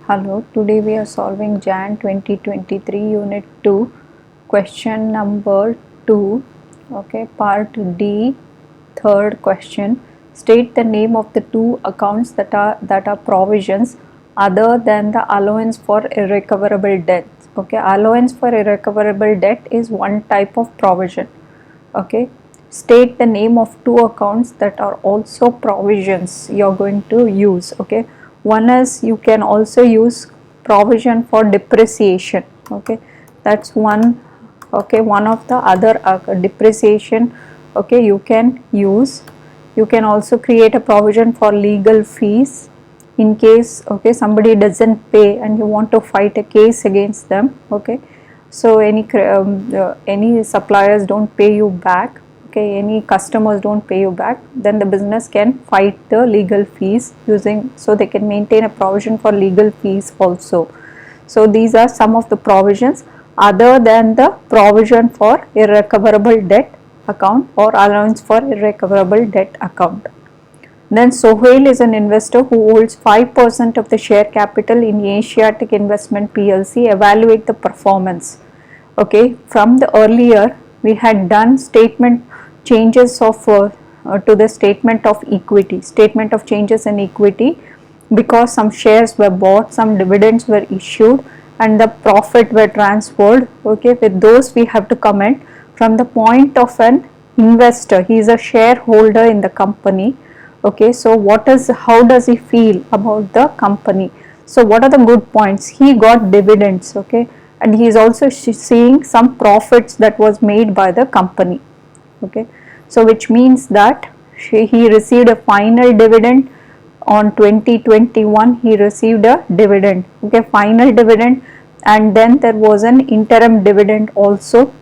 Hello, today we are solving Jan 2023 Unit 2, question number 2, okay, part D, third question. State the name of the two accounts that are provisions other than the allowance for irrecoverable debt. Okay, allowance for irrecoverable debt is one type of provision. Okay, state the name of two accounts that are also provisions you're going to use. Okay, one is you can also use provision for depreciation. Okay, that's one. Okay, one of the other depreciation, okay, you can use. You can also create a provision for legal fees in case, okay, somebody doesn't pay and you want to fight a case against them. Okay, so any suppliers don't pay you back, okay, any customers don't pay you back, then the business can fight the legal fees using, so they can maintain a provision for legal fees also. So these are some of the provisions other than the provision for irrecoverable debt account or allowance for irrecoverable debt account. Then Sohail is an investor who holds 5% of the share capital in Asiatic Investment PLC. Evaluate the performance. Okay, from the earlier we had done statement changes of to the statement of equity, statement of changes in equity, because some shares were bought, some dividends were issued and the profit were transferred. Okay, with those we have to comment from the point of an investor. He is a shareholder in the company. Okay, so how does he feel about the company? So what are the good points? He got dividends, okay, and he is also seeing some profits that was made by the company. Okay, so which means that he received a final dividend on 2021. He received a dividend, okay, final dividend, and then there was an interim dividend also.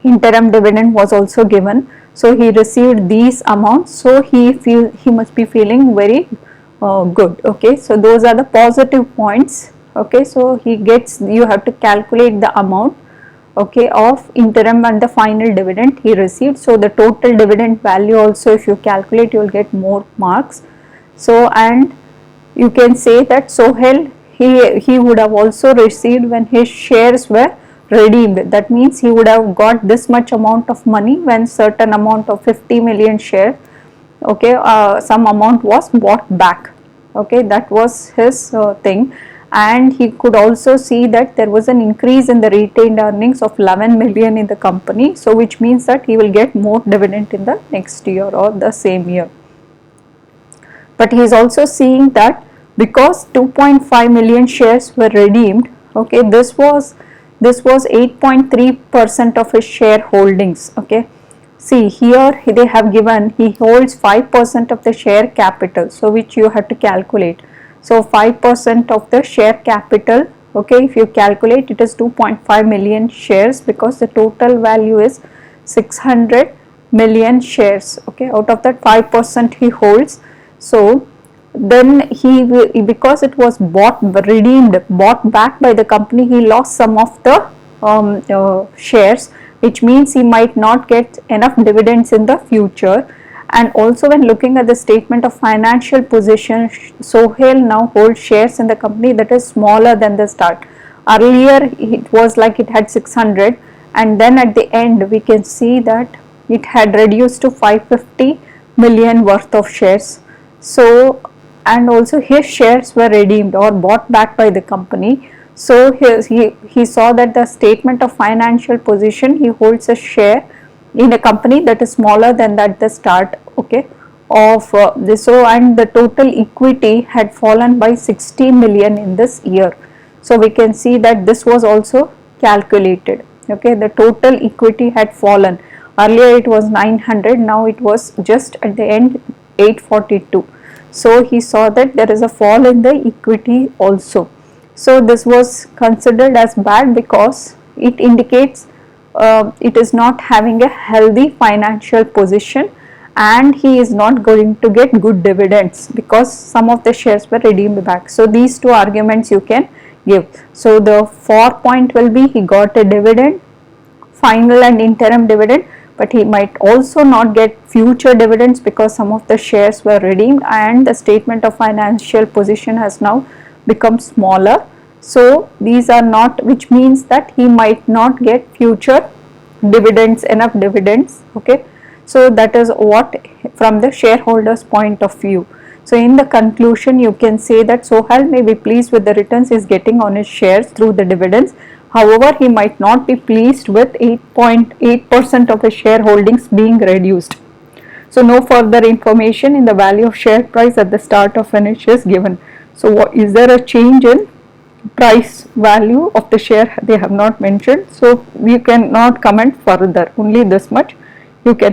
Interim dividend was also given, so he received these amounts, so he must be feeling very good. Okay, so those are the positive points. Okay, so he gets, you have to calculate the amount, okay, of interim and the final dividend he received. So the total dividend value also, if you calculate, you will get more marks. So, and you can say that Sohail, he would have also received when his shares were redeemed. That means he would have got this much amount of money when certain amount of 50 million share, okay, some amount was bought back. Okay, that was his thing. And he could also see that there was an increase in the retained earnings of 11 million in the company, so which means that he will get more dividend in the next year or the same year. But he is also seeing that because 2.5 million shares were redeemed, okay, this was 8.3% of his shareholdings. Okay, see here they have given he holds 5% of the share capital, so which you have to calculate. So 5% of the share capital, okay, if you calculate, it is 2.5 million shares, because the total value is 600 million shares. Okay, out of that 5% he holds. So then because it was redeemed, bought back by the company, he lost some of the shares, which means he might not get enough dividends in the future. And also when looking at the statement of financial position, Sohail now holds shares in the company that is smaller than the start. Earlier it was like it had 600, and then at the end we can see that it had reduced to 550 million worth of shares. So, and also his shares were redeemed or bought back by the company. So he saw that the statement of financial position, he holds a share in a company that is smaller than that the start, okay, of this. So, and the total equity had fallen by 60 million in this year. So we can see that this was also calculated. Okay, the total equity had fallen. Earlier it was 900, now it was just at the end 842. So he saw that there is a fall in the equity also. So this was considered as bad because it indicates it is not having a healthy financial position, and he is not going to get good dividends because some of the shares were redeemed back. So these two arguments you can give. So the 4 point will be he got a dividend, final and interim dividend, but he might also not get future dividends because some of the shares were redeemed and the statement of financial position has now become smaller. So these are not, which means that he might not get future dividends, enough dividends. Okay, so that is what from the shareholders point of view. So in the conclusion you can say that Sohail may be pleased with the returns he is getting on his shares through the dividends. However, he might not be pleased with 8.8% of his shareholdings being reduced. So no further information in the value of share price at the start of finish is given. So what, is there a change in price value of the share? They have not mentioned, so we cannot comment further, only this much you can